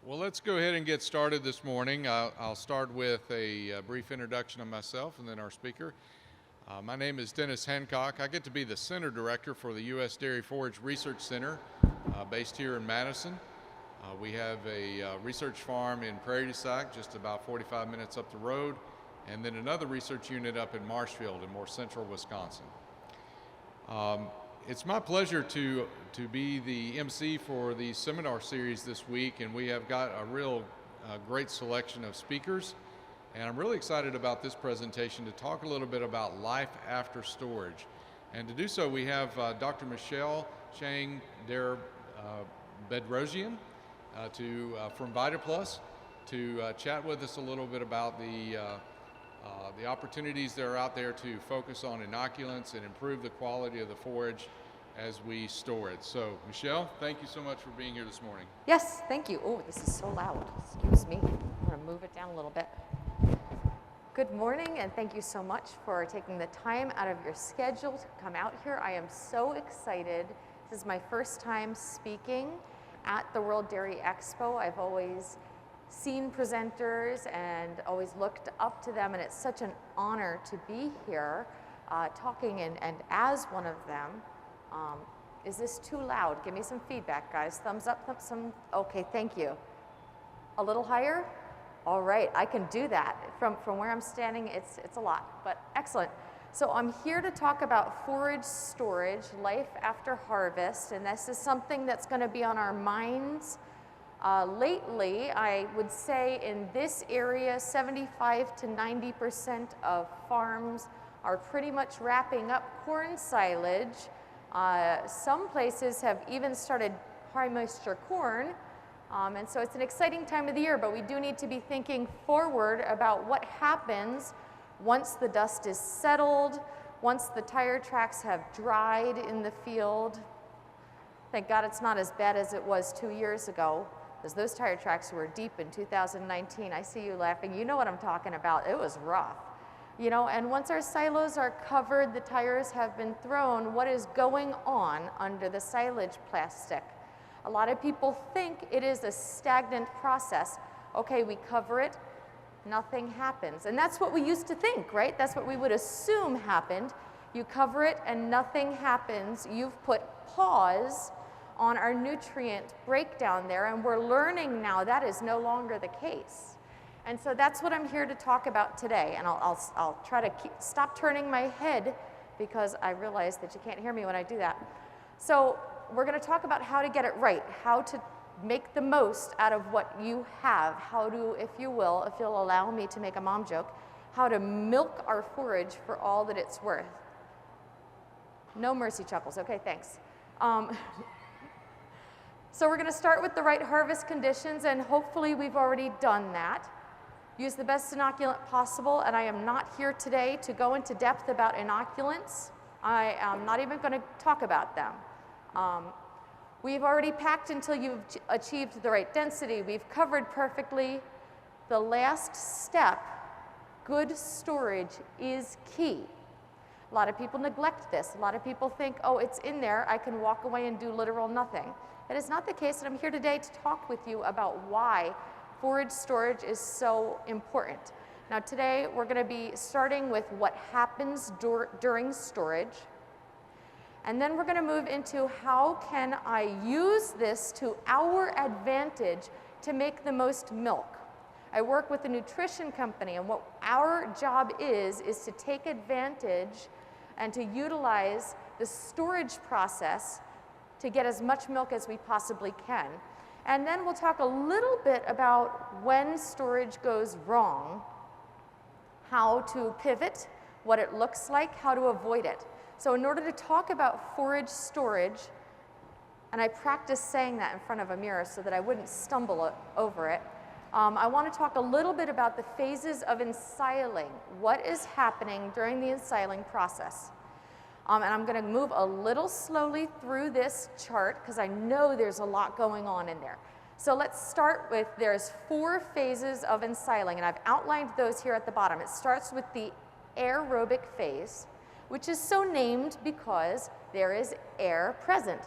Well, let's go ahead and get started this morning. I'll start with a brief introduction of myself and then our speaker. My name is Dennis Hancock. I get to be the Center Director for the U.S. Dairy Forage Research Center based here in Madison. We have a research farm in Prairie du Sac, just about 45 minutes up the road, and then another research unit up in Marshfield in more central Wisconsin. It's my pleasure to be the MC for the seminar series this week, and we have got a real great selection of speakers. And I'm really excited about this presentation to talk a little bit about life after storage. And to do so, we have Dr. Michelle Chang-Der Bedrosian from Vita to chat with us a little bit about the opportunities that are out there to focus on inoculants and improve the quality of the forage as we store it. So, Michelle, thank you so much for being here this morning. Yes, thank you. Oh, this is so loud. Excuse me. I'm going to move it down a little bit. Good morning, and thank you so much for taking the time out of your schedule to come out here. I am so excited. This is my first time speaking at the World Dairy Expo. I've always seen presenters and always looked up to them, and it's such an honor to be here talking and as one of them. Is this too loud? Give me some feedback, guys. Thumbs up, okay, thank you. A little higher? All right, I can do that. From where I'm standing, it's a lot, but excellent. So I'm here to talk about forage storage, life after harvest, and this is something that's going to be on our minds. Lately, I would say in this area, 75 to 90% of farms are pretty much wrapping up corn silage. Some places have even started high moisture corn, and so it's an exciting time of the year, but we do need to be thinking forward about what happens once the dust is settled, once the tire tracks have dried in the field. Thank God it's not as bad as it was 2 years ago, because those tire tracks were deep in 2019. I see you laughing. You know what I'm talking about. It was rough. You know, and once our silos are covered, the tires have been thrown, what is going on under the silage plastic? A lot of people think it is a stagnant process. Okay, we cover it, nothing happens. And that's what we used to think, right? That's what we would assume happened. You cover it and nothing happens. You've put pause on our nutrient breakdown there, and we're learning now that is no longer the case. And so that's what I'm here to talk about today, and I'll try to stop turning my head because I realize that you can't hear me when I do that. So we're going to talk about how to get it right, how to make the most out of what you have, how to, if you will, if you'll allow me to make a mom joke, how to milk our forage for all that it's worth. No mercy chuckles. Okay, thanks. So we're going to start with the right harvest conditions, and hopefully we've already done that. Use the best inoculant possible, and I am not here today to go into depth about inoculants. I am not even going to talk about them. We've already packed until you've achieved the right density. We've covered perfectly. The last step, good storage, is key. A lot of people neglect this. A lot of people think, oh, it's in there, I can walk away and do literal nothing. That is not the case, and I'm here today to talk with you about why forage storage is so important. Now today we're going to be starting with what happens during storage, and then we're going to move into how can I use this to our advantage to make the most milk. I work with a nutrition company, and what our job is to take advantage and to utilize the storage process to get as much milk as we possibly can. And then we'll talk a little bit about when storage goes wrong, how to pivot, what it looks like, how to avoid it. So in order to talk about forage storage, and I practiced saying that in front of a mirror so that I wouldn't stumble over it, I want to talk a little bit about the phases of ensiling, what is happening during the ensiling process. And I'm going to move a little slowly through this chart because I know there's a lot going on in there. So let's start with, there's 4 phases of ensiling, and I've outlined those here at the bottom. It starts with the aerobic phase, which is so named because there is air present.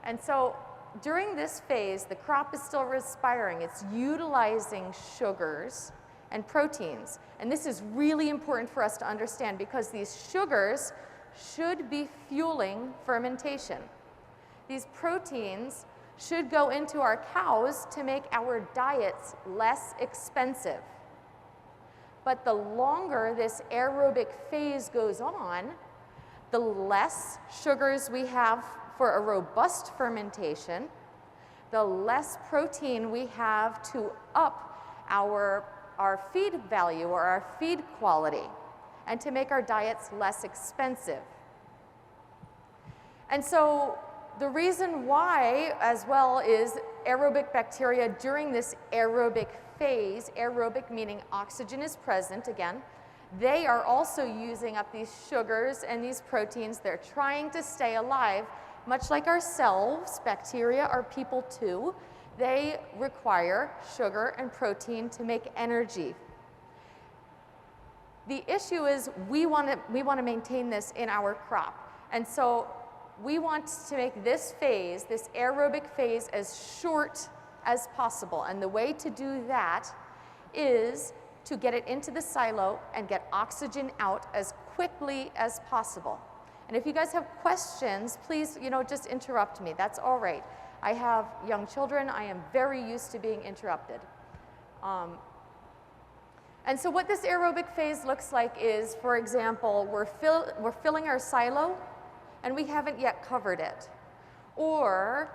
And so during this phase, the crop is still respiring. It's utilizing sugars and proteins. And this is really important for us to understand because these sugars should be fueling fermentation. These proteins should go into our cows to make our diets less expensive. But the longer this aerobic phase goes on, the less sugars we have for a robust fermentation, the less protein we have to up our feed value or our feed quality and to make our diets less expensive. And so the reason why as well is aerobic bacteria during this aerobic phase, aerobic meaning oxygen is present again, they are also using up these sugars and these proteins. They're trying to stay alive, much like ourselves. Bacteria are people too. They require sugar and protein to make energy. The issue is we want to maintain this in our crop. And so we want to make this phase, this aerobic phase, as short as possible. And the way to do that is to get it into the silo and get oxygen out as quickly as possible. And if you guys have questions, please, just interrupt me. That's all right. I have young children. I am very used to being interrupted. And so what this aerobic phase looks like is, for example, we're filling our silo and we haven't yet covered it. Or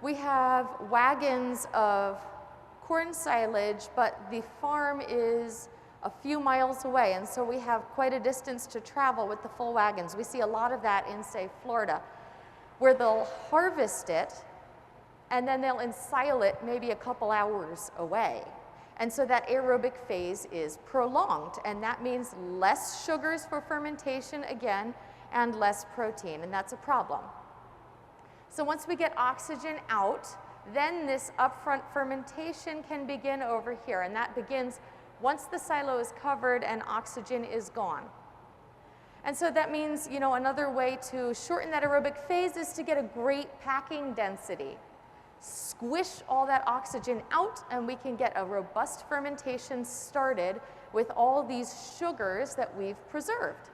we have wagons of corn silage, but the farm is a few miles away, and so we have quite a distance to travel with the full wagons. We see a lot of that in, say, Florida, where they'll harvest it and then they'll ensile it maybe a couple hours away. And so that aerobic phase is prolonged, and that means less sugars for fermentation again and less protein, and that's a problem. So once we get oxygen out, then this upfront fermentation can begin over here, and that begins once the silo is covered and oxygen is gone. And so that means, another way to shorten that aerobic phase is to get a great packing density. Squish all that oxygen out and we can get a robust fermentation started with all these sugars that we've preserved.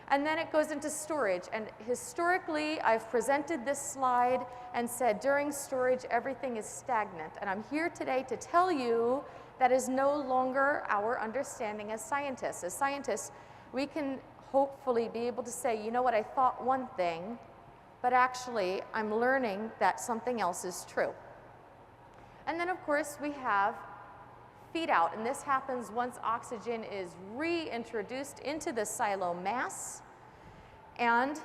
And then it goes into storage. And historically, I've presented this slide and said during storage, everything is stagnant. And I'm here today to tell you that is no longer our understanding as scientists. As scientists, we can hopefully be able to say, you know what, I thought one thing, but actually I'm learning that something else is true. And then of course we have feed out, and this happens once oxygen is reintroduced into the silo mass, and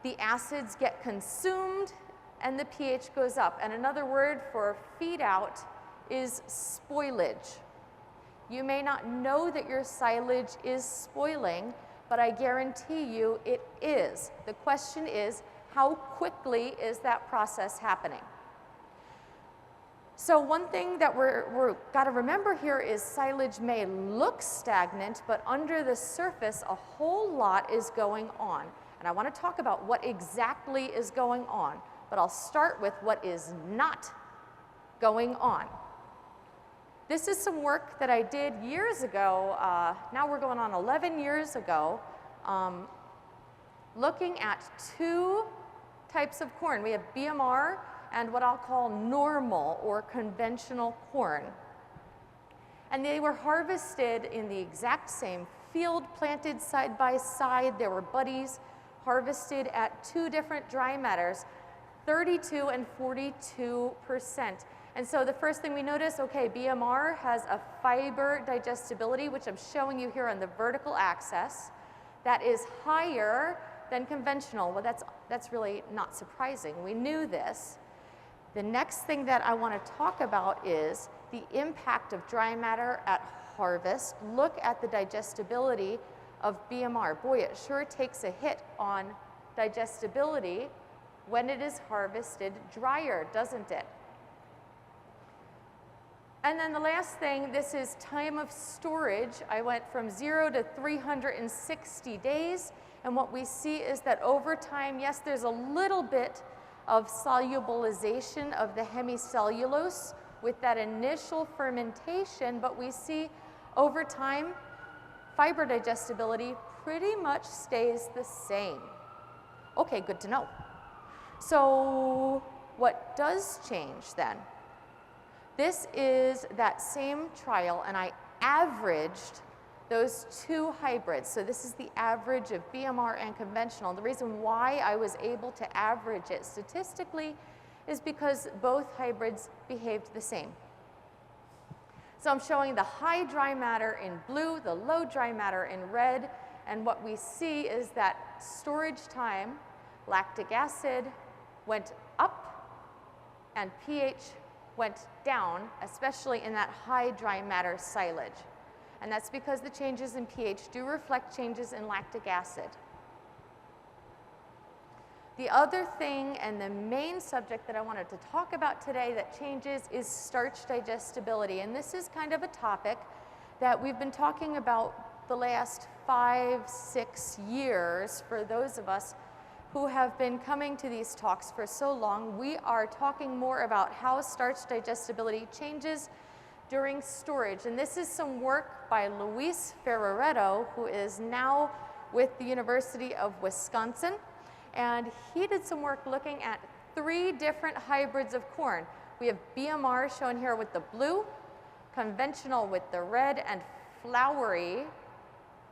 the acids get consumed and the pH goes up. And another word for feed out is spoilage. You may not know that your silage is spoiling, but I guarantee you it is. The question is, how quickly is that process happening? So one thing that we're got to remember here is silage may look stagnant, but under the surface a whole lot is going on. And I want to talk about what exactly is going on, but I'll start with what is not going on. This is some work that I did years ago, now we're going on 11 years ago, looking at two types of corn. We have BMR and what I'll call normal or conventional corn. And they were harvested in the exact same field, planted side by side. There were buddies harvested at two different dry matters, 32 and 42%. And so the first thing we notice, okay, BMR has a fiber digestibility, which I'm showing you here on the vertical axis, that is higher than conventional. Well, that's really not surprising. We knew this. The next thing that I want to talk about is the impact of dry matter at harvest. Look at the digestibility of BMR. Boy, it sure takes a hit on digestibility when it is harvested drier, doesn't it? And then the last thing, this is time of storage. I went from 0 to 360 days, and what we see is that over time, yes, there's a little bit of solubilization of the hemicellulose with that initial fermentation, but we see over time fiber digestibility pretty much stays the same. Okay, good to know. So what does change then? This is that same trial, and I averaged those two hybrids. So this is the average of BMR and conventional. The reason why I was able to average it statistically is because both hybrids behaved the same. So I'm showing the high dry matter in blue, the low dry matter in red, and what we see is that storage time, lactic acid went up and pH went down, especially in that high dry matter silage. And that's because the changes in pH do reflect changes in lactic acid. The other thing and the main subject that I wanted to talk about today that changes is starch digestibility. And this is kind of a topic that we've been talking about the last 5-6 years for those of us who have been coming to these talks for so long. We are talking more about how starch digestibility changes during storage. And this is some work by Luis Ferraretto, who is now with the University of Wisconsin. And he did some work looking at 3 different hybrids of corn. We have BMR shown here with the blue, conventional with the red, and floury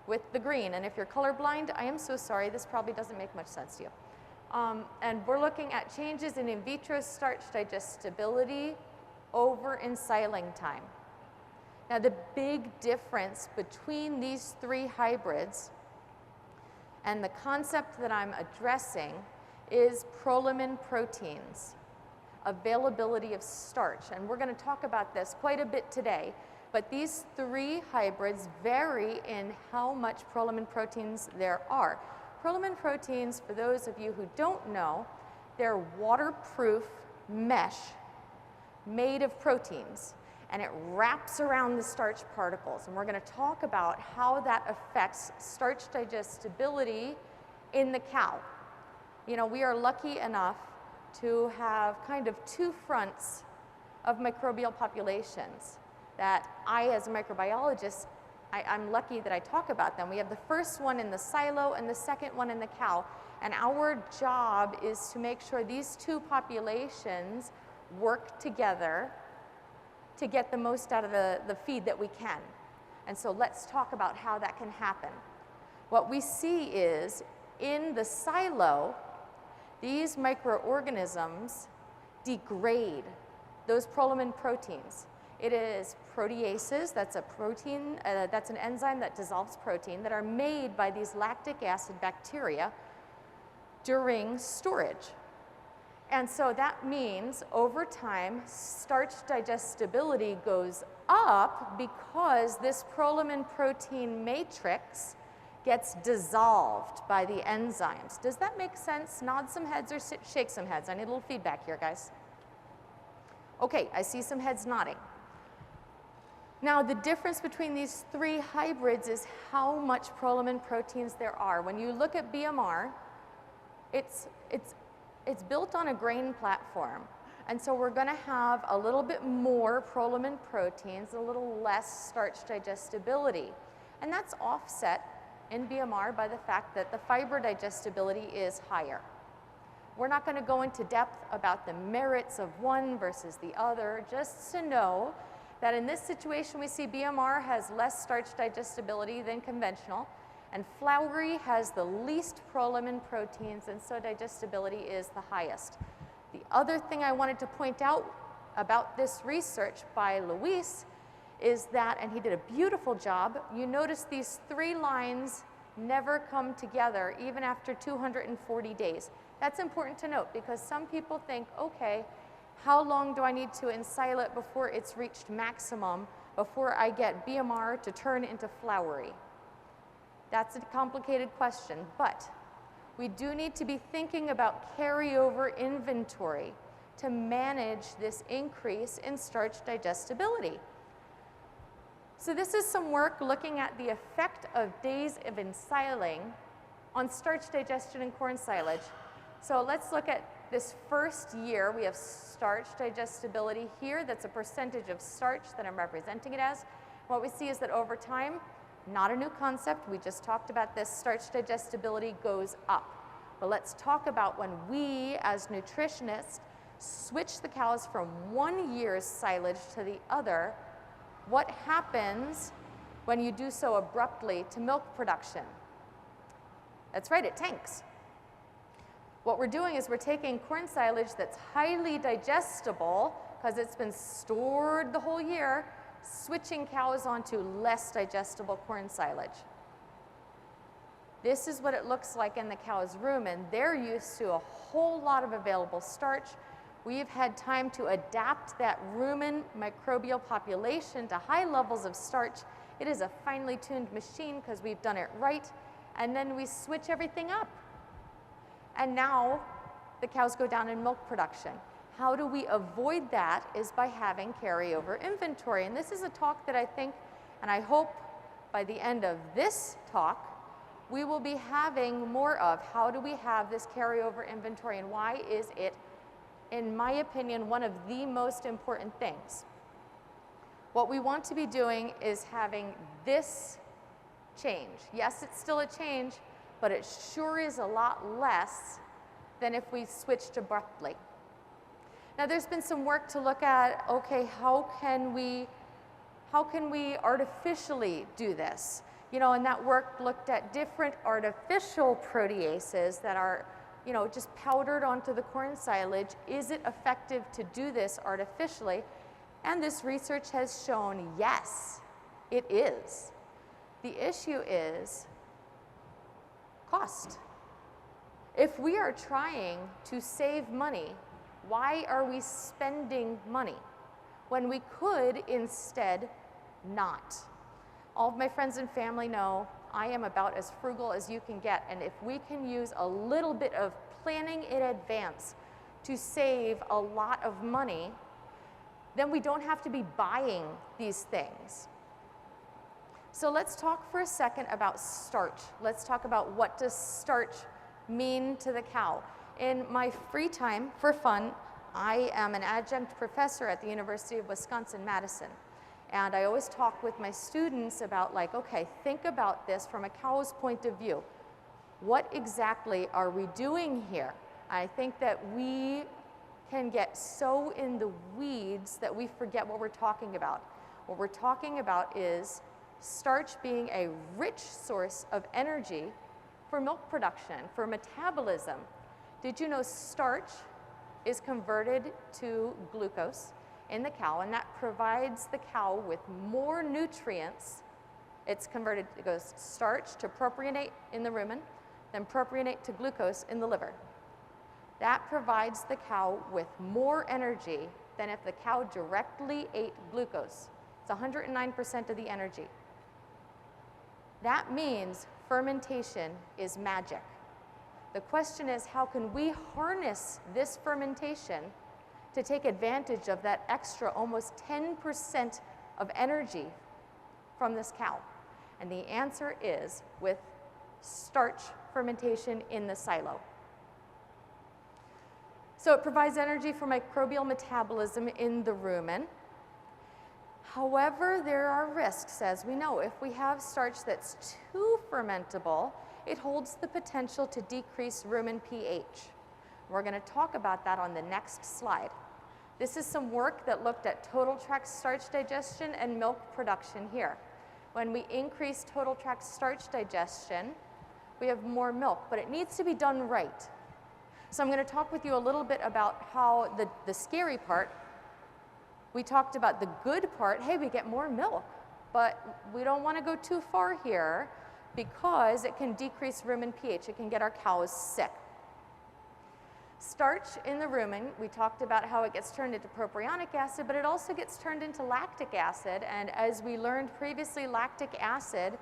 with the green. And if you're colorblind, I am so sorry, this probably doesn't make much sense to you. And we're looking at changes in vitro starch digestibility over ensiling time. Now the big difference between these 3 hybrids and the concept that I'm addressing is prolamine proteins, availability of starch. And we're going to talk about this quite a bit today. But these 3 hybrids vary in how much prolamine proteins there are. Prolamine proteins, for those of you who don't know, they're waterproof mesh made of proteins, and it wraps around the starch particles. And we're going to talk about how that affects starch digestibility in the cow. You know, we are lucky enough to have kind of 2 fronts of microbial populations that I, as a microbiologist, I'm lucky that I talk about them. We have the first one in the silo and the second one in the cow. And our job is to make sure these 2 populations work together to get the most out of the feed that we can. And so let's talk about how that can happen. What we see is in the silo, these microorganisms degrade those prolamine proteins. It is proteases, that's a protein, that's an enzyme that dissolves protein, that are made by these lactic acid bacteria during storage. And so that means over time, starch digestibility goes up because this prolamine protein matrix gets dissolved by the enzymes. Does that make sense? Nod some heads or shake some heads. I need a little feedback here, guys. Okay, I see some heads nodding. Now, the difference between these 3 hybrids is how much prolamine proteins there are. When you look at BMR, it's built on a grain platform. And so we're going to have a little bit more prolamine proteins, a little less starch digestibility. And that's offset in BMR by the fact that the fiber digestibility is higher. We're not going to go into depth about the merits of one versus the other, just to know that in this situation we see BMR has less starch digestibility than conventional, and floury has the least prolamine proteins, and so digestibility is the highest. The other thing I wanted to point out about this research by Luis is that, and he did a beautiful job, you notice these 3 lines never come together even after 240 days. That's important to note because some people think, okay, how long do I need to ensile it before it's reached maximum, before I get BMR to turn into floury? That's a complicated question, but we do need to be thinking about carryover inventory to manage this increase in starch digestibility. So this is some work looking at the effect of days of ensiling on starch digestion in corn silage. So let's look at This first year, we have starch digestibility here. That's a percentage of starch that I'm representing it as. What we see is that over time, not a new concept, we just talked about this, starch digestibility goes up. But let's talk about when we, as nutritionists, switch the cows from 1 year's silage to the other, what happens when you do so abruptly to milk production? That's right, it tanks. What we're doing is we're taking corn silage that's highly digestible because it's been stored the whole year, switching cows onto less digestible corn silage. This is what it looks like in the cow's rumen. They're used to a whole lot of available starch. We've had time to adapt that rumen microbial population to high levels of starch. It is a finely tuned machine because we've done it right. And then we switch everything up. And now the cows go down in milk production. How do we avoid that is by having carryover inventory. And this is a talk that I think, and I hope by the end of this talk, we will be having more of. How do we have this carryover inventory, and why is it, in my opinion, one of the most important things? What we want to be doing is having this change. Yes, it's still a change, but it sure is a lot less than if we switched abruptly. Now, there's been some work to look at, okay, how can we artificially do this? You know, and that work looked at different artificial proteases that are, you know, just powdered onto the corn silage. Is it effective to do this artificially? And this research has shown, yes, it is. The issue is cost. If we are trying to save money, why are we spending money when we could instead not? All of my friends and family know I am about as frugal as you can get, and if we can use a little bit of planning in advance to save a lot of money, then we don't have to be buying these things. So let's talk for a second about starch. Let's talk about what does starch mean to the cow. In my free time, for fun, I am an adjunct professor at the University of Wisconsin-Madison. And I always talk with my students about, like, okay, think about this from a cow's point of view. What exactly are we doing here? I think that we can get so in the weeds that we forget what we're talking about. What we're talking about is starch being a rich source of energy for milk production, for metabolism. Did you know starch is converted to glucose in the cow, and that provides the cow with more nutrients. It's converted, it goes starch to propionate in the rumen, then propionate to glucose in the liver. That provides the cow with more energy than if the cow directly ate glucose. It's 109% of the energy. That means fermentation is magic. The question is, how can we harness this fermentation to take advantage of that extra almost 10% of energy from this cow? And the answer is with starch fermentation in the silo. So it provides energy for microbial metabolism in the rumen. However, there are risks, as we know. If we have starch that's too fermentable, it holds the potential to decrease rumen pH. We're going to talk about that on the next slide. This is some work that looked at total tract starch digestion and milk production here. When we increase total tract starch digestion, we have more milk, but it needs to be done right. So I'm going to talk with you a little bit about how the scary part. We talked about the good part. Hey, we get more milk, but we don't want to go too far here because it can decrease rumen pH. It can get our cows sick. Starch in the rumen, we talked about how it gets turned into propionic acid, but it also gets turned into lactic acid. And as we learned previously, lactic acid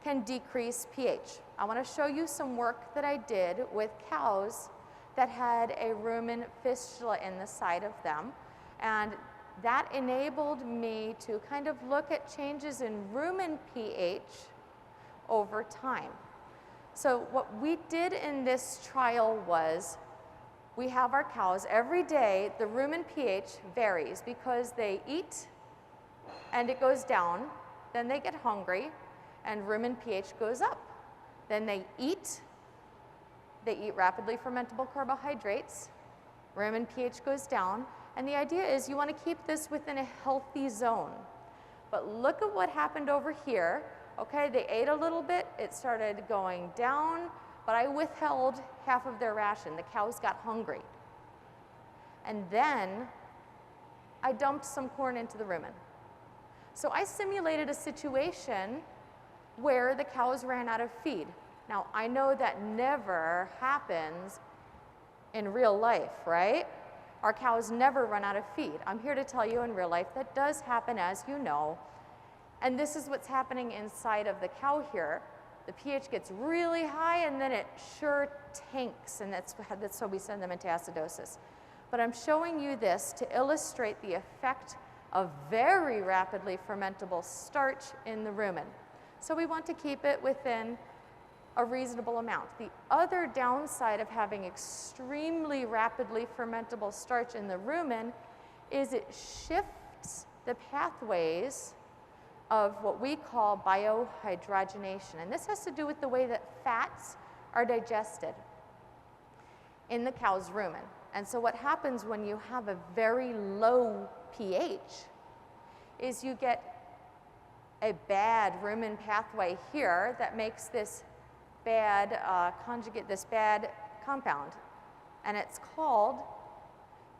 can decrease pH. I want to show you some work that I did with cows that had a rumen fistula in the side of them. And that enabled me to kind of look at changes in rumen pH over time. So what we did in this trial was we have our cows. Every day, the rumen pH varies because they eat and it goes down, then they get hungry, and rumen pH goes up. Then they eat rapidly fermentable carbohydrates, rumen pH goes down, and the idea is you want to keep this within a healthy zone. But look at what happened over here. Okay, they ate a little bit, it started going down, but I withheld half of their ration. The cows got hungry. And then I dumped some corn into the rumen. So I simulated a situation where the cows ran out of feed. Now, I know that never happens in real life, right? Our cows never run out of feed. I'm here to tell you in real life that does happen, as you know. And this is what's happening inside of the cow here. The pH gets really high and then it sure tanks, and that's why we send them into acidosis. But I'm showing you this to illustrate the effect of very rapidly fermentable starch in the rumen. So we want to keep it within a reasonable amount. The other downside of having extremely rapidly fermentable starch in the rumen is it shifts the pathways of what we call biohydrogenation. And this has to do with the way that fats are digested in the cow's rumen. And so what happens when you have a very low pH is you get a bad rumen pathway here that makes this bad this bad compound. And it's called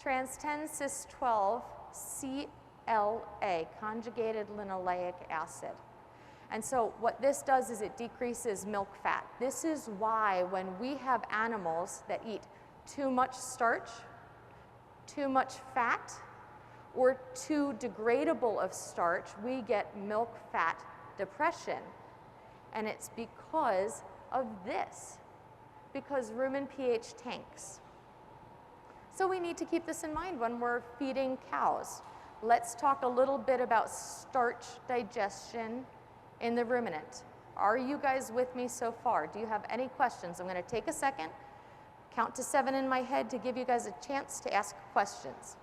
trans-10-cis-12 CLA, conjugated linoleic acid. And so what this does is it decreases milk fat. This is why when we have animals that eat too much starch, too much fat, or too degradable of starch, we get milk fat depression. And it's because of this, because rumen pH tanks. So we need to keep this in mind when we're feeding cows. Let's talk a little bit about starch digestion in the ruminant. Are you guys with me so far? Do you have any questions? I'm going to take a second, count to 7 in my head to give you guys a chance to ask questions.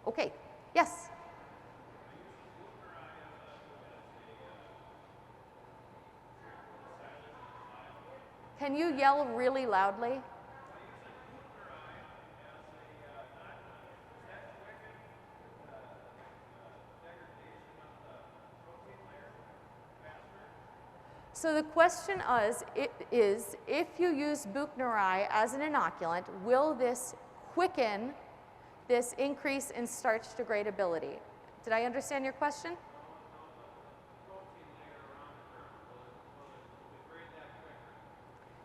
Okay, yes? Can you yell really loudly? So the question is, if you use buchneri as an inoculant, will this quicken this increase in starch degradability? Did I understand your question?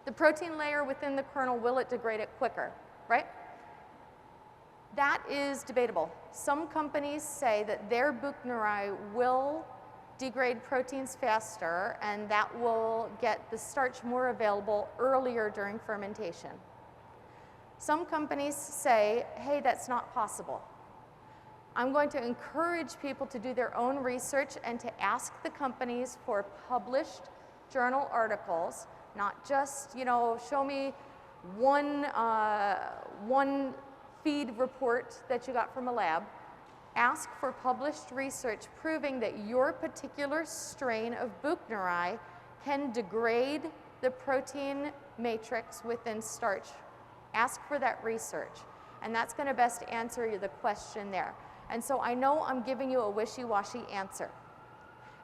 The protein layer within the kernel, will it degrade it quicker, right? That is debatable. Some companies say that their buchneri will degrade proteins faster, and that will get the starch more available earlier during fermentation. Some companies say, hey, that's not possible. I'm going to encourage people to do their own research and to ask the companies for published journal articles, not just, show me one feed report that you got from a lab. Ask for published research proving that your particular strain of buchneri can degrade the protein matrix within starch. Ask for that research, and that's going to best answer the question there. And so I know I'm giving you a wishy-washy answer.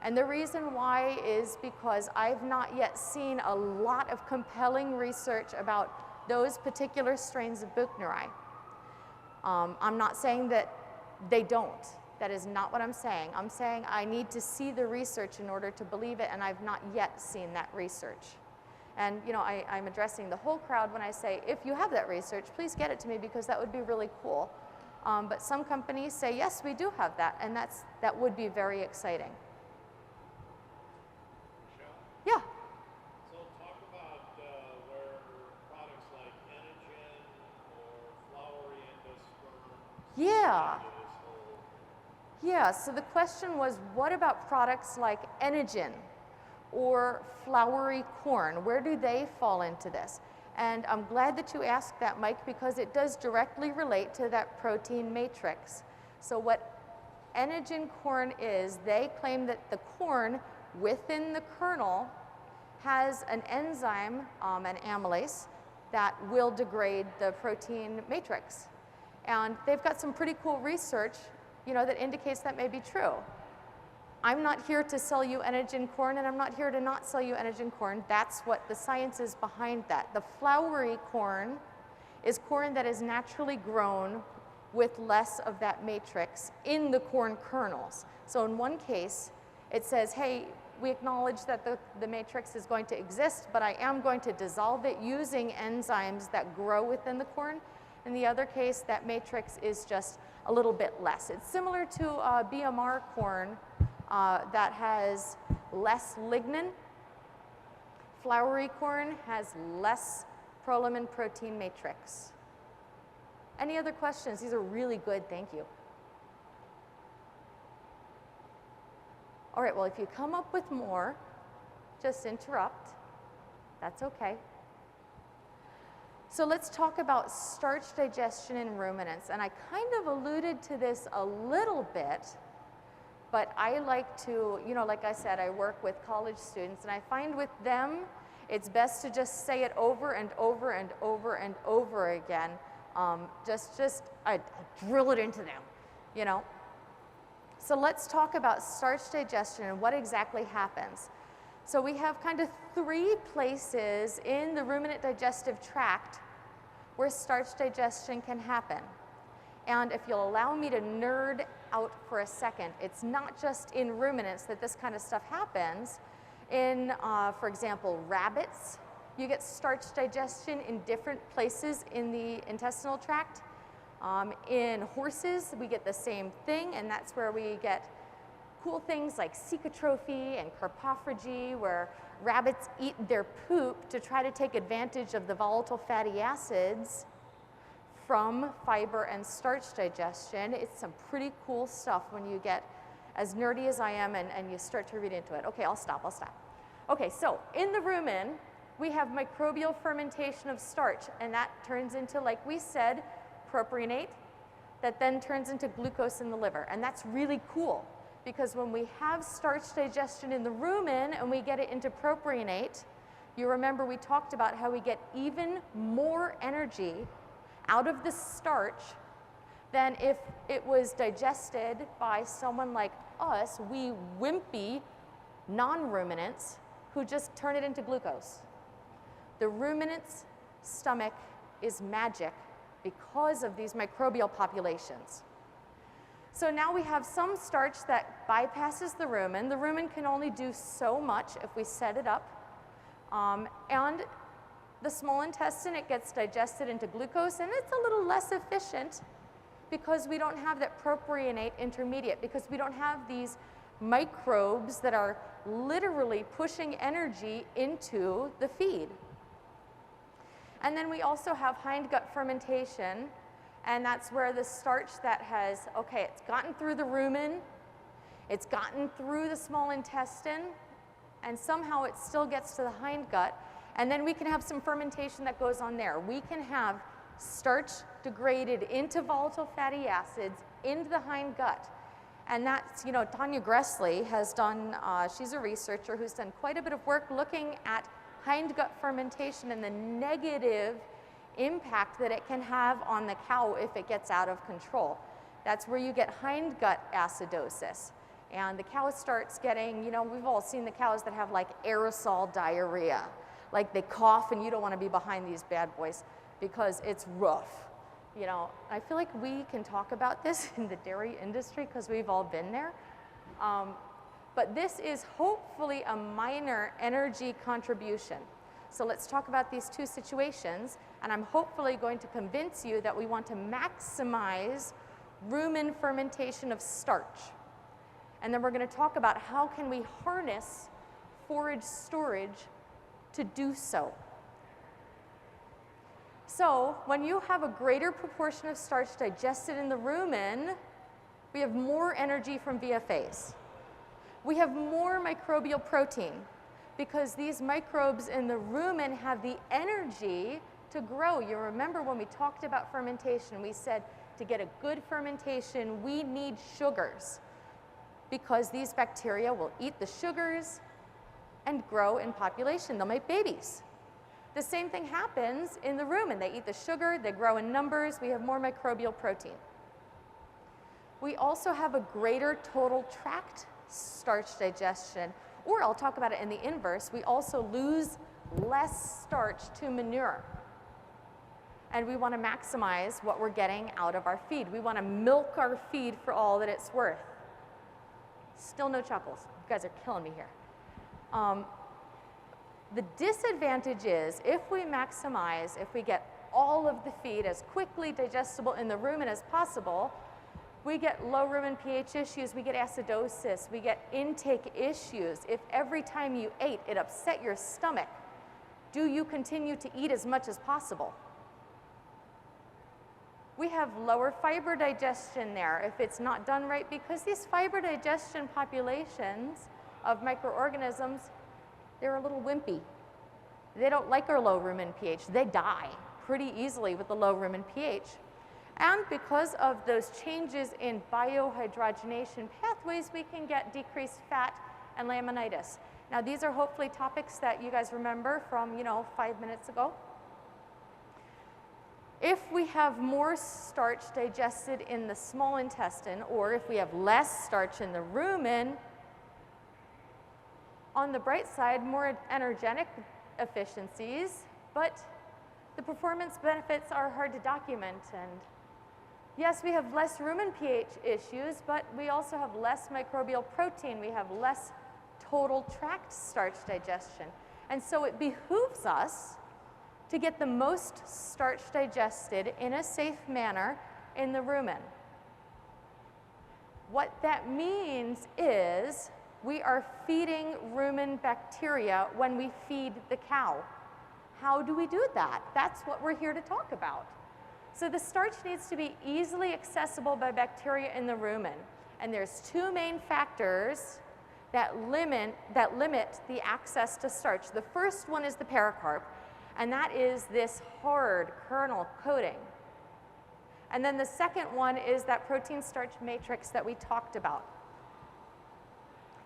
And the reason why is because I've not yet seen a lot of compelling research about those particular strains of buchneri. I'm not saying that they don't. That is not what I'm saying. I'm saying I need to see the research in order to believe it, and I've not yet seen that research. And I'm addressing the whole crowd when I say, if you have that research, please get it to me, because that would be really cool. But some companies say, yes, we do have that, and that would be very exciting. Yeah. So talk about where products like Enogen or flowery endosperm. Yeah. Yeah, so the question was, what about products like Enogen or floury corn? Where do they fall into this? And I'm glad that you asked that, Mike, because it does directly relate to that protein matrix. So what Enogen corn is, they claim that the corn within the kernel has an enzyme, an amylase, that will degrade the protein matrix. And they've got some pretty cool research, that indicates that may be true. I'm not here to sell you Enogen corn, and I'm not here to not sell you Enogen corn. That's what the science is behind that. The floury corn is corn that is naturally grown with less of that matrix in the corn kernels. So in one case, it says, hey, we acknowledge that the matrix is going to exist, but I am going to dissolve it using enzymes that grow within the corn. In the other case, that matrix is just a little bit less. It's similar to BMR corn that has less lignin. Floury corn has less proline protein matrix. Any other questions? These are really good, thank you. All right, well, if you come up with more, just interrupt. That's okay. So let's talk about starch digestion in ruminants. And I kind of alluded to this a little bit, but I like to, like I said, I work with college students, and I find with them, it's best to just say it over and over and over and over again. I drill it into them, So let's talk about starch digestion and what exactly happens. So we have kind of 3 places in the ruminant digestive tract where starch digestion can happen. And if you'll allow me to nerd out for a second, it's not just in ruminants that this kind of stuff happens. In, for example, rabbits, you get starch digestion in different places in the intestinal tract. In horses, we get the same thing, and that's where we get cool things like cecotrophy and carpophagy, where rabbits eat their poop to try to take advantage of the volatile fatty acids from fiber and starch digestion. It's some pretty cool stuff when you get as nerdy as I am and you start to read into it. Okay, I'll stop. Okay, so in the rumen, we have microbial fermentation of starch, and that turns into, like we said, propionate, that then turns into glucose in the liver. And that's really cool, because when we have starch digestion in the rumen and we get it into propionate, you remember we talked about how we get even more energy out of the starch than if it was digested by someone like us, we wimpy non-ruminants who just turn it into glucose. The ruminant's stomach is magic because of these microbial populations. So now we have some starch that bypasses the rumen. The rumen can only do so much if we set it up. And the small intestine, it gets digested into glucose, and it's a little less efficient because we don't have that propionate intermediate, because we don't have these microbes that are literally pushing energy into the feed. And then we also have hindgut fermentation, and that's where the starch that has, okay, it's gotten through the rumen, it's gotten through the small intestine, and somehow it still gets to the hindgut, and then we can have some fermentation that goes on there. We can have starch degraded into volatile fatty acids into the hindgut. And that's, Tanya Gressley has done, she's a researcher who's done quite a bit of work looking at hindgut fermentation and the negative impact that it can have on the cow if it gets out of control. That's where you get hindgut acidosis. And the cow starts getting, we've all seen the cows that have like aerosol diarrhea. Like they cough, and you don't want to be behind these bad boys because it's rough. I feel like we can talk about this in the dairy industry because we've all been there. But this is hopefully a minor energy contribution. So let's talk about these 2 situations, and I'm hopefully going to convince you that we want to maximize rumen fermentation of starch. And then we're going to talk about how can we harness forage storage to do so. So when you have a greater proportion of starch digested in the rumen, we have more energy from VFAs. We have more microbial protein. because these microbes in the rumen have the energy to grow. You remember when we talked about fermentation, we said to get a good fermentation, we need sugars, because these bacteria will eat the sugars and grow in population. They'll make babies. The same thing happens in the rumen. They eat the sugar, they grow in numbers, we have more microbial protein. We also have a greater total tract starch digestion, or I'll talk about it in the inverse, we also lose less starch to manure. And we want to maximize what we're getting out of our feed. We want to milk our feed for all that it's worth. Still no chuckles. You guys are killing me here. The disadvantage is if we maximize, if we get all of the feed as quickly digestible in the rumen as possible, we get low rumen pH issues, we get acidosis, we get intake issues. If every time you ate it upset your stomach, do you continue to eat as much as possible? We have lower fiber digestion there if it's not done right, because these fiber digestion populations of microorganisms, they're a little wimpy. They don't like our low rumen pH. They die pretty easily with the low rumen pH. And because of those changes in biohydrogenation pathways, we can get decreased fat and laminitis. Now, these are hopefully topics that you guys remember from, 5 minutes ago. If we have more starch digested in the small intestine, or if we have less starch in the rumen, on the bright side, more energetic efficiencies, but the performance benefits are hard to document. And yes, we have less rumen pH issues, but we also have less microbial protein. We have less total tract starch digestion. And so it behooves us to get the most starch digested in a safe manner in the rumen. What that means is we are feeding rumen bacteria when we feed the cow. How do we do that? That's what we're here to talk about. So the starch needs to be easily accessible by bacteria in the rumen. And there's two main factors that limit the access to starch. The first one is the pericarp, and that is this hard kernel coating. And then the second one is that protein starch matrix that we talked about.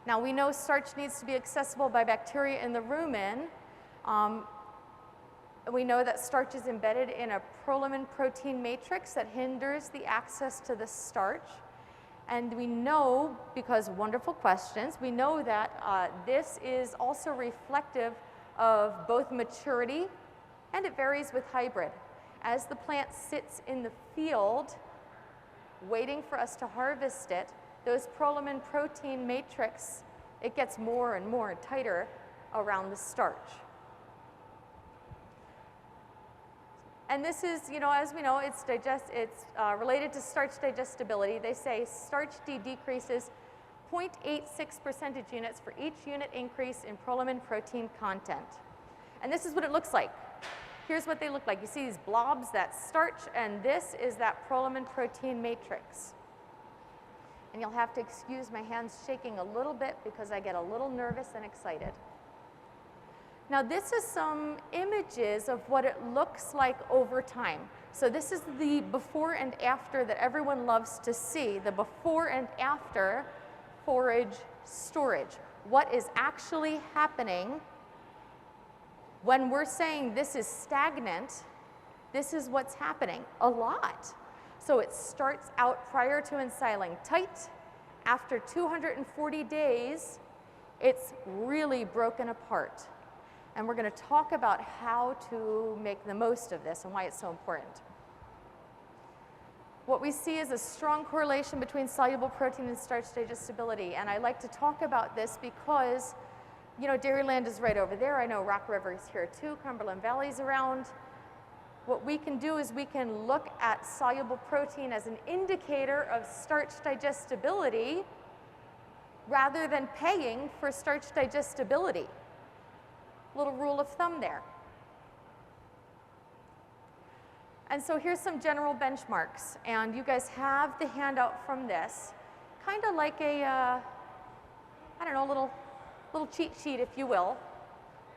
Now, we know starch needs to be accessible by bacteria in the rumen. We know that starch is embedded in a prolumen protein matrix that hinders the access to the starch. And we know, because wonderful questions, we know that this is also reflective of both maturity, and it varies with hybrid. As the plant sits in the field waiting for us to harvest it, those prolumen protein matrix, it gets more and more tighter around the starch. And this is, as we know, it's related to starch digestibility. They say starch D decreases 0.86 percentage units for each unit increase in prolumen protein content. And this is what it looks like. Here's what they look like. You see these blobs, that's starch, and this is that prolumen protein matrix. And you'll have to excuse my hands shaking a little bit because I get a little nervous and excited. Now, this is some images of what it looks like over time. So this is the before and after that everyone loves to see, the before and after forage storage. What is actually happening when we're saying this is stagnant, this is what's happening a lot. So it starts out prior to ensiling tight. After 240 days, it's really broken apart. And we're going to talk about how to make the most of this and why it's so important. What we see is a strong correlation between soluble protein and starch digestibility. And I like to talk about this because, Dairyland is right over there. I know Rock River is here too. Cumberland Valley's around. What we can do is we can look at soluble protein as an indicator of starch digestibility rather than paying for starch digestibility. Little rule of thumb there. And so here's some general benchmarks, and you guys have the handout from this, kind of like a, little cheat sheet, if you will.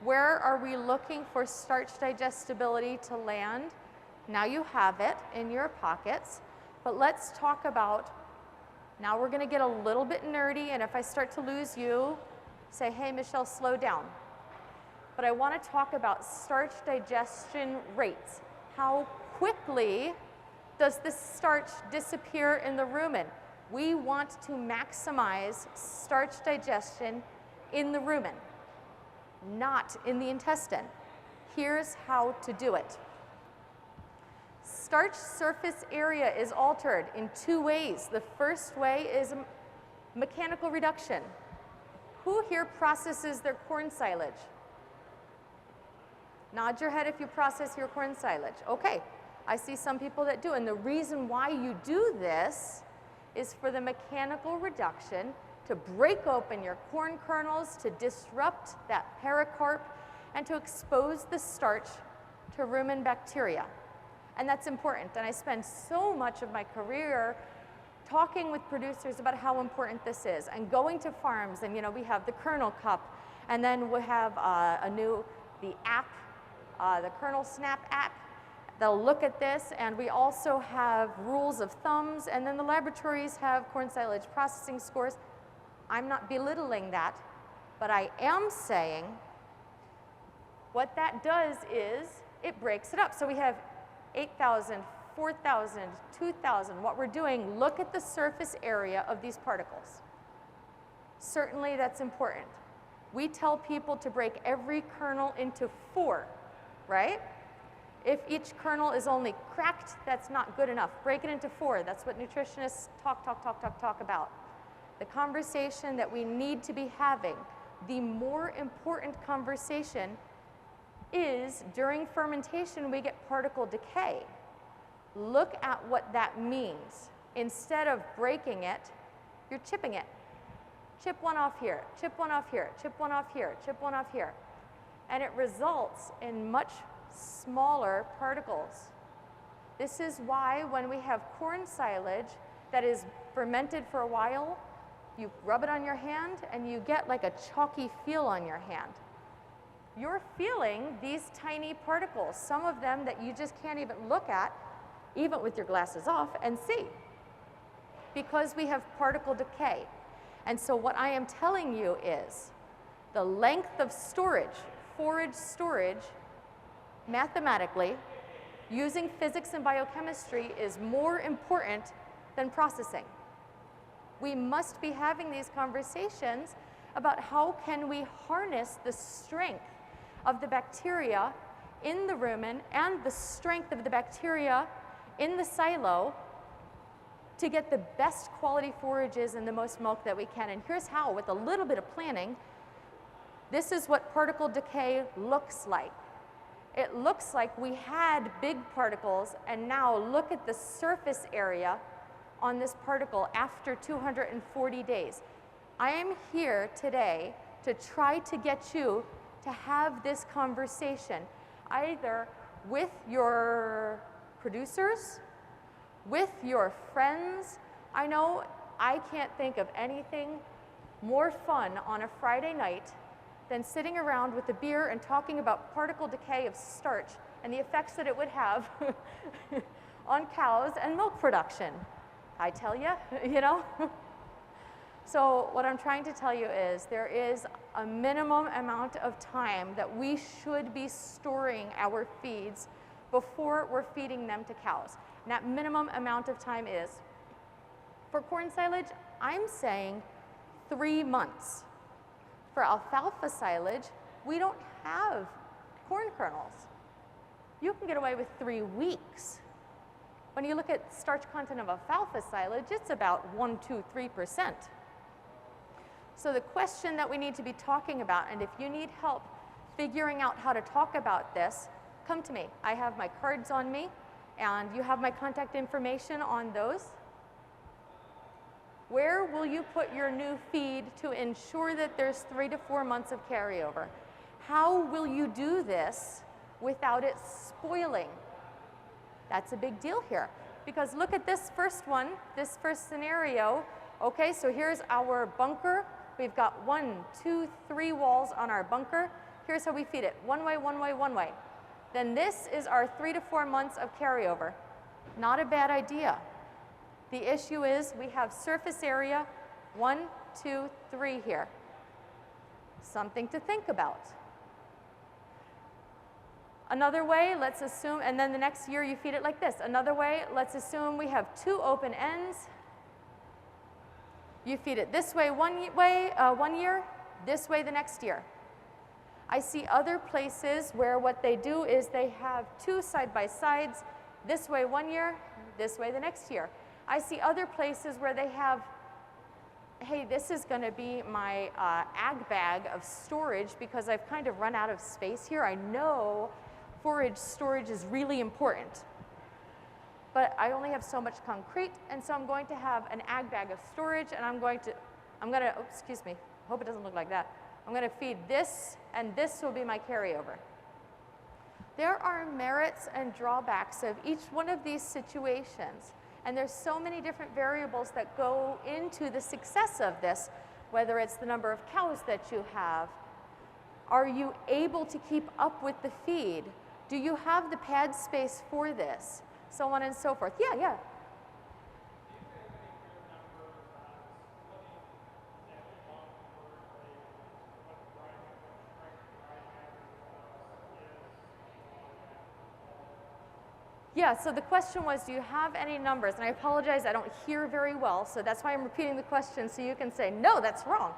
Where are we looking for starch digestibility to land? Now you have it in your pockets, but let's talk about, now we're going to get a little bit nerdy, and if I start to lose you, say, hey, Michelle, slow down. But I want to talk about starch digestion rates. How quickly does this starch disappear in the rumen? We want to maximize starch digestion in the rumen, not in the intestine. Here's how to do it. Starch surface area is altered in 2 ways. The first way is mechanical reduction. Who here processes their corn silage? Nod your head if you process your corn silage. Okay, I see some people that do, and the reason why you do this is for the mechanical reduction, to break open your corn kernels, to disrupt that pericarp, and to expose the starch to rumen bacteria. And that's important, and I spend so much of my career talking with producers about how important this is, and going to farms, and we have the kernel cup, and then we have the app, the Kernel Snap app. They'll look at this, and we also have rules of thumbs, and then the laboratories have corn silage processing scores. I'm not belittling that, but I am saying what that does is it breaks it up. So we have 8,000, 4,000, 2,000. What we're doing, look at the surface area of these particles. Certainly that's important. We tell people to break every kernel into 4, right? If each kernel is only cracked, that's not good enough. Break it into 4. That's what nutritionists talk about. The conversation that we need to be having, the more important conversation is during fermentation we get particle decay. Look at what that means. Instead of breaking it, you're chipping it. Chip one off here, chip one off here, chip one off here, chip one off here. And it results in much smaller particles. This is why when we have corn silage that is fermented for a while, you rub it on your hand and you get like a chalky feel on your hand. You're feeling these tiny particles, some of them that you just can't even look at, even with your glasses off, and see, because we have particle decay. And so what I am telling you is the length of storage, forage storage, mathematically, using physics and biochemistry is more important than processing. We must be having these conversations about how can we harness the strength of the bacteria in the rumen and the strength of the bacteria in the silo to get the best quality forages and the most milk that we can. And here's how, with a little bit of planning. This is what particle decay looks like. It looks like we had big particles, and now look at the surface area on this particle after 240 days. I am here today to try to get you to have this conversation, either with your producers, with your friends. I know I can't think of anything more fun on a Friday night than sitting around with a beer and talking about particle decay of starch and the effects that it would have on cows and milk production. I tell you, So what I'm trying to tell you is there is a minimum amount of time that we should be storing our feeds before we're feeding them to cows. And that minimum amount of time is, for corn silage, I'm saying 3 months. For alfalfa silage, we don't have corn kernels. You can get away with 3 weeks. When you look at starch content of alfalfa silage, it's about 1, 2, 3%. So the question that we need to be talking about, and if you need help figuring out how to talk about this, come to me. I have my cards on me, and you have my contact information on those. Where will you put your new feed to ensure that there's 3 to 4 months of carryover? How will you do this without it spoiling? That's a big deal here, because look at this first one, this first scenario. Okay, so here's our bunker. We've got 1, 2, 3 walls on our bunker. Here's how we feed it. One way, one way, one way. Then this is our 3 to 4 months of carryover. Not a bad idea. The issue is we have surface area 1, 2, 3 here. Something to think about. Another way, let's assume, and then the next year you feed it like this. Another way, let's assume we have 2 open ends. You feed it this way one year, this way the next year. I see other places where what they do is they have 2 side-by-sides, this way one year, this way the next year. I see other places where they have, hey, this is going to be my ag bag of storage because I've kind of run out of space here. I know forage storage is really important, but I only have so much concrete, and so I'm going to have an ag bag of storage, and I'm going to, oh, excuse me, hope it doesn't look like that. I'm going to feed this, and this will be my carryover. There are merits and drawbacks of each one of these situations, and there's so many different variables that go into the success of this, whether it's the number of cows that you have. Are you able to keep up with the feed? Do you have the pad space for this? So on and so forth. Yeah. Yeah, so the question was, do you have any numbers? And I apologize, I don't hear very well, so that's why I'm repeating the question so you can say, no, that's wrong.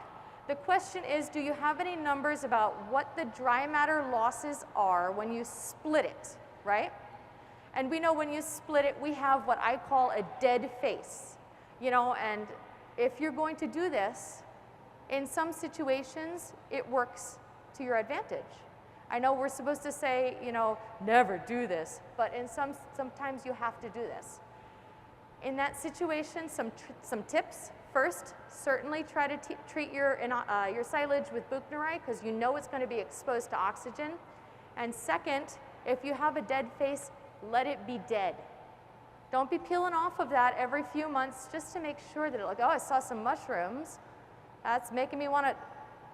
The question is, do you have any numbers about what the dry matter losses are when you split it, right? And we know when you split it, we have what I call a dead face, you know, and if you're going to do this, in some situations, it works to your advantage. I know we're supposed to say, you know, never do this, but sometimes you have to do this. In that situation, some tips. First, certainly try to treat your silage with Buchneri because you know it's going to be exposed to oxygen. And second, if you have a dead face, let it be dead. Don't be peeling off of that every few months just to make sure that, like, oh, I saw some mushrooms. That's making me want to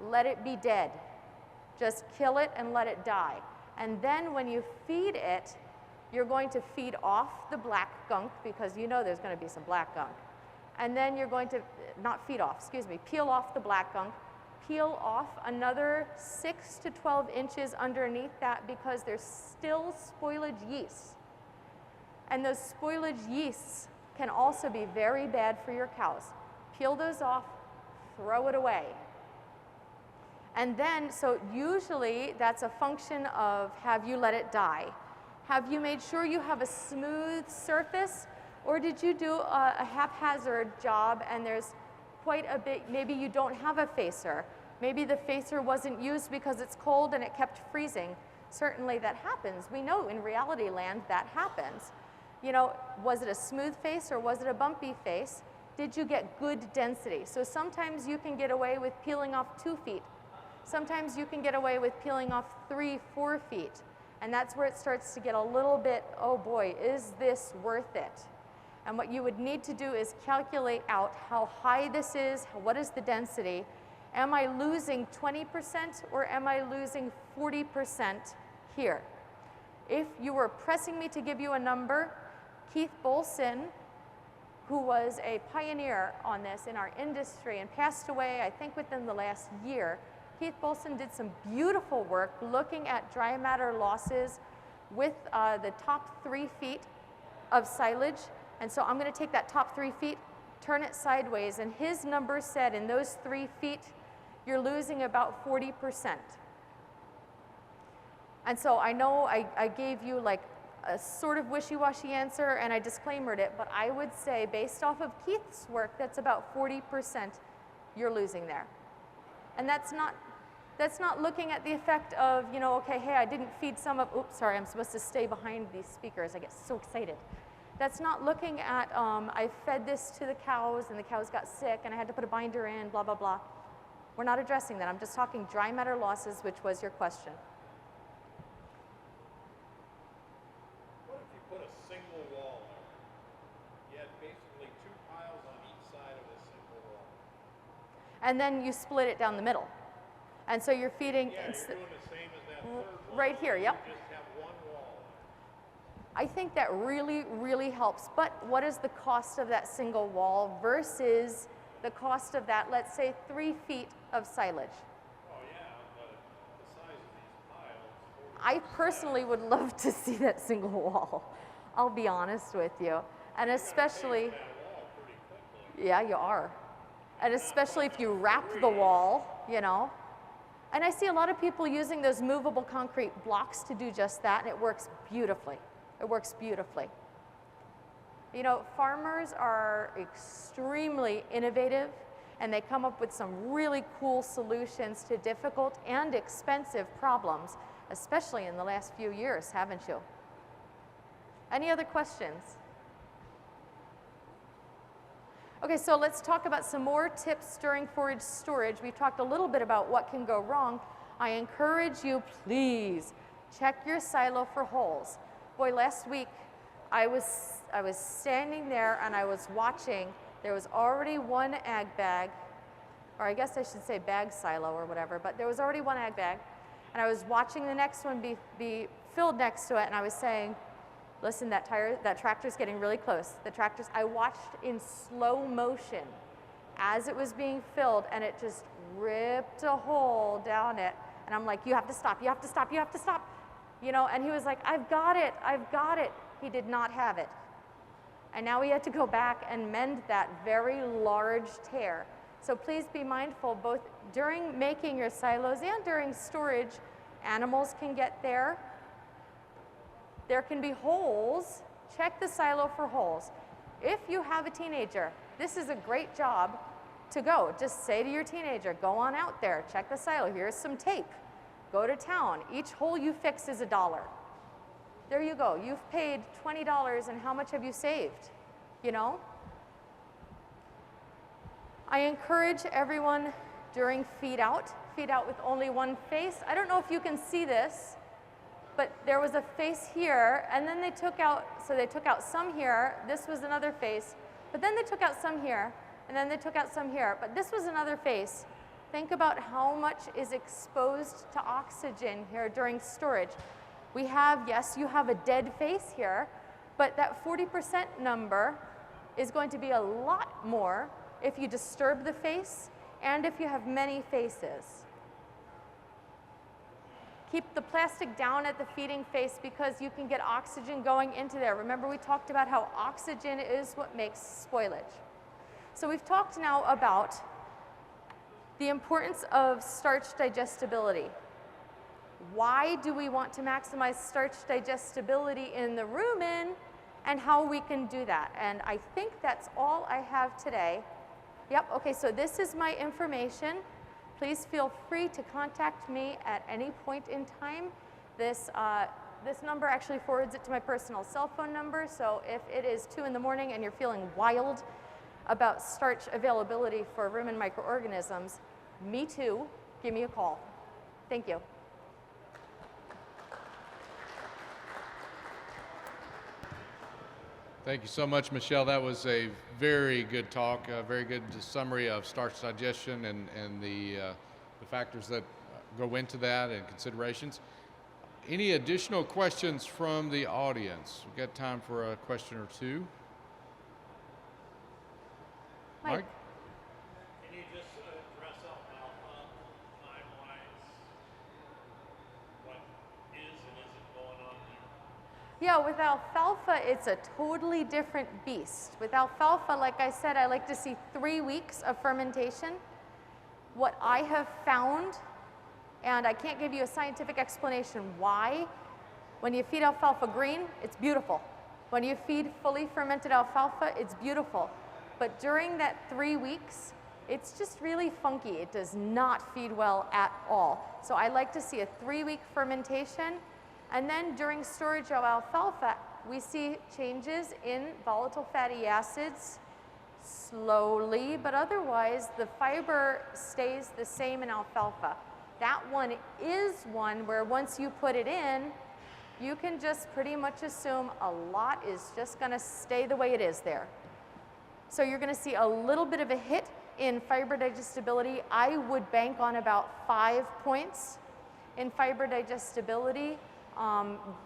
let it be dead. Just kill it and let it die. And then when you feed it, you're going to feed off the black gunk because you know there's going to be some black gunk. And then you're going to, peel off the black gunk, peel off another 6 to 12 inches underneath that because there's still spoilage yeasts. And those spoilage yeasts can also be very bad for your cows. Peel those off, throw it away. And then, so usually that's a function of have you let it die? Have you made sure you have a smooth surface? Or did you do a haphazard job and there's quite a bit, maybe you don't have a facer. Maybe the facer wasn't used because it's cold and it kept freezing. Certainly that happens. We know in reality land that happens. You know, was it a smooth face or was it a bumpy face? Did you get good density? So sometimes you can get away with peeling off 2 feet. Sometimes you can get away with peeling off 3, 4 feet. And that's where it starts to get a little bit, oh boy, is this worth it? And what you would need to do is calculate out how high this is, what is the density. Am I losing 20% or am I losing 40% here? If you were pressing me to give you a number, Keith Bolson, who was a pioneer on this in our industry and passed away, I think within the last year, Keith Bolson did some beautiful work looking at dry matter losses with the top 3 feet of silage. And so I'm going to take that top 3 feet, turn it sideways, and his number said in those 3 feet, you're losing about 40%. And so I know I gave you like a sort of wishy-washy answer and I disclaimered it, but I would say based off of Keith's work, that's about 40% you're losing there. And that's not looking at the effect of, you know, okay, hey, I didn't feed some of, oops, sorry, I'm supposed to stay behind these speakers. I get so excited. That's not looking at, I fed this to the cows and the cows got sick and I had to put a binder in, blah, blah, blah. We're not addressing that. I'm just talking dry matter losses, which was your question. What if you put a single wall there? You had basically 2 piles on each side of a single wall. And then you split it down the middle. And so you're feeding Yeah, you're doing the same as that third wall. right here, yep. You just have one wall. I think that really, really helps. But what is the cost of that single wall versus the cost of that, let's say, 3 feet of silage? Oh yeah, but the size of these piles. I personally would love to see that single wall. I'll be honest with you. And especially, That wall pretty quickly. yeah, you are. And especially if you wrap the wall, you know. And I see a lot of people using those movable concrete blocks to do just that, and it works beautifully. It works beautifully. You know, farmers are extremely innovative, and they come up with some really cool solutions to difficult and expensive problems, especially in the last few years, haven't you? Any other questions? Okay, so let's talk about some more tips during forage storage. We've talked a little bit about what can go wrong. I encourage you, please, check your silo for holes. Boy, last week I was standing there and I was watching. There was already one ag bag, or I guess I should say bag silo or whatever, but there was already one ag bag, and I was watching the next one be filled next to it, and I was saying, listen, that tractor's getting really close. I watched in slow motion as it was being filled, and it just ripped a hole down it. And I'm like, you have to stop, you have to stop, you have to stop. You know, and he was like, I've got it, I've got it. He did not have it. And now we had to go back and mend that very large tear. So please be mindful, both during making your silos and during storage, animals can get there. There can be holes. Check the silo for holes. If you have a teenager, this is a great job to go. Just say to your teenager, go on out there, check the silo. Here's some tape. Go to town. Each hole you fix is $1. There you go. You've paid $20, and how much have you saved? You know? I encourage everyone during feed out with only one face. I don't know if you can see this, but there was a face here, and then they took out some here. This was another face, but then they took out some here, and then they took out some here, but this was another face. Think about how much is exposed to oxygen here during storage. We have, yes, you have a dead face here, but that 40% number is going to be a lot more if you disturb the face and if you have many faces. Keep the plastic down at the feeding face because you can get oxygen going into there. Remember, we talked about how oxygen is what makes spoilage. So we've talked now about the importance of starch digestibility. Why do we want to maximize starch digestibility in the rumen, and how we can do that? And I think that's all I have today. Yep, okay, so this is my information. Please feel free to contact me at any point in time. This number actually forwards it to my personal cell phone number, so if it is 2 in the morning and you're feeling wild about starch availability for rumen microorganisms, me too, give me a call. Thank you. Thank you so much, Michelle. That was a very good talk, a very good summary of starch digestion and the factors that go into that and considerations. Any additional questions from the audience? We've got time for a question or two. Mike? Can you just address alfalfa time-wise? What is and isn't going on there? Yeah, with alfalfa, it's a totally different beast. With alfalfa, like I said, I like to see 3 weeks of fermentation. What I have found, and I can't give you a scientific explanation why, when you feed alfalfa green, it's beautiful. When you feed fully fermented alfalfa, it's beautiful. But during that 3 weeks, it's just really funky. It does not feed well at all. So I like to see a 3-week fermentation. And then during storage of alfalfa, we see changes in volatile fatty acids slowly, but otherwise the fiber stays the same in alfalfa. That one is one where once you put it in, you can just pretty much assume a lot is just going to stay the way it is there. So you're going to see a little bit of a hit in fiber digestibility, I would bank on about 5 points in fiber digestibility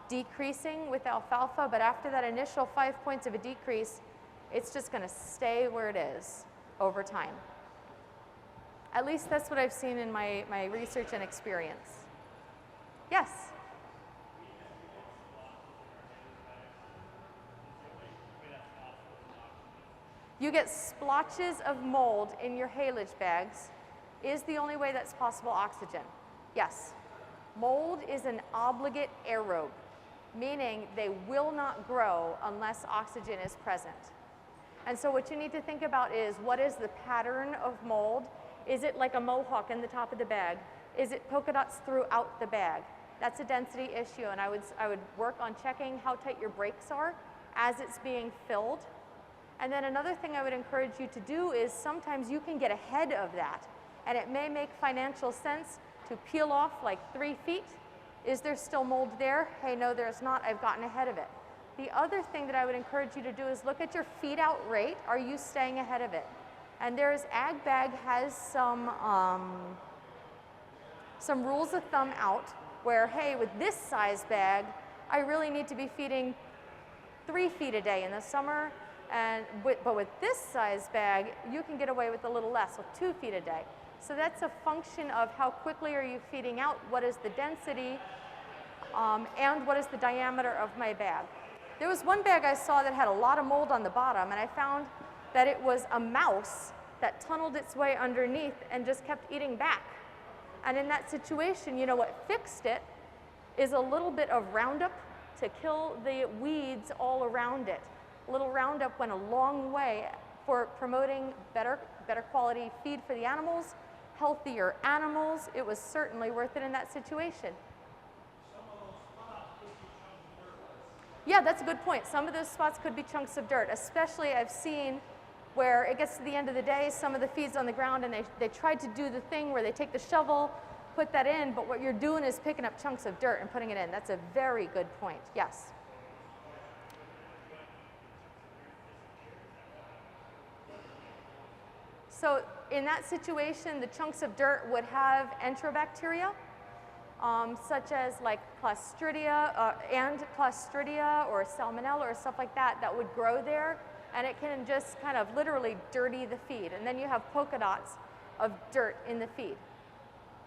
decreasing with alfalfa, but after that initial 5 points of a decrease, it's just going to stay where it is over time. At least that's what I've seen in my research and experience. Yes? You get splotches of mold in your haylage bags. Is the only way that's possible oxygen? Yes. Mold is an obligate aerobe, meaning they will not grow unless oxygen is present. And so what you need to think about is, what is the pattern of mold? Is it like a mohawk in the top of the bag? Is it polka dots throughout the bag? That's a density issue, and I would work on checking how tight your brakes are as it's being filled. And then another thing I would encourage you to do is sometimes you can get ahead of that, and it may make financial sense to peel off like 3 feet. Is there still mold there? Hey, no, there's not. I've gotten ahead of it. The other thing that I would encourage you to do is look at your feed out rate. Are you staying ahead of it? And Ag Bag has some rules of thumb out where, hey, with this size bag, I really need to be feeding 3 feet a day in the summer. But with this size bag, you can get away with a little less, so 2 feet a day. So that's a function of how quickly are you feeding out, what is the density, and what is the diameter of my bag. There was one bag I saw that had a lot of mold on the bottom, and I found that it was a mouse that tunneled its way underneath and just kept eating back. And in that situation, you know what fixed it is a little bit of Roundup to kill the weeds all around it. A little Roundup went a long way for promoting better quality feed for the animals, healthier animals. It was certainly worth it in that situation. Yeah, that's a good point. Some of those spots could be chunks of dirt, especially I've seen where it gets to the end of the day, some of the feed's on the ground and they tried to do the thing where they take the shovel, put that in, but what you're doing is picking up chunks of dirt and putting it in. That's a very good point, yes. So in that situation, the chunks of dirt would have enterobacteria, such as like Clostridia or Salmonella or stuff like that, that would grow there, and it can just kind of literally dirty the feed. And then you have polka dots of dirt in the feed.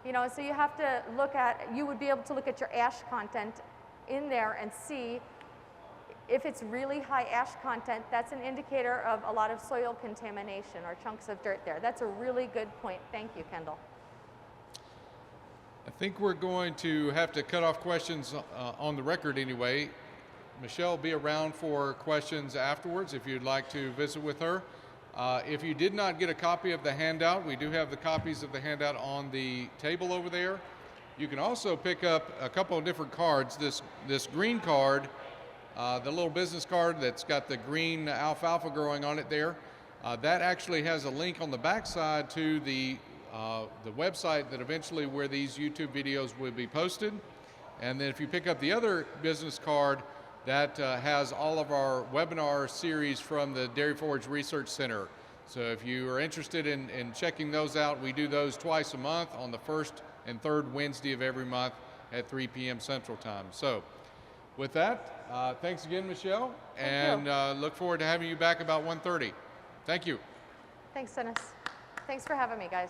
You know, so you have to you would be able to look at your ash content in there and see if it's really high ash content. That's an indicator of a lot of soil contamination or chunks of dirt there. That's a really good point. Thank you, Kendall. I think we're going to have to cut off questions on the record anyway. Michelle will be around for questions afterwards if you'd like to visit with her. If you did not get a copy of the handout, we do have the copies of the handout on the table over there. You can also pick up a couple of different cards. This green card, the little business card that's got the green alfalfa growing on it there, that actually has a link on the back side to the website that eventually where these YouTube videos will be posted. And then if you pick up the other business card, that has all of our webinar series from the Dairy Forage Research Center. So if you are interested in checking those out, we do those twice a month on the first and third Wednesday of every month at 3 p.m. Central Time. So with that, thanks again, Michelle, and look forward to having you back about 1:30. Thank you. Thanks, Dennis. Thanks for having me, guys.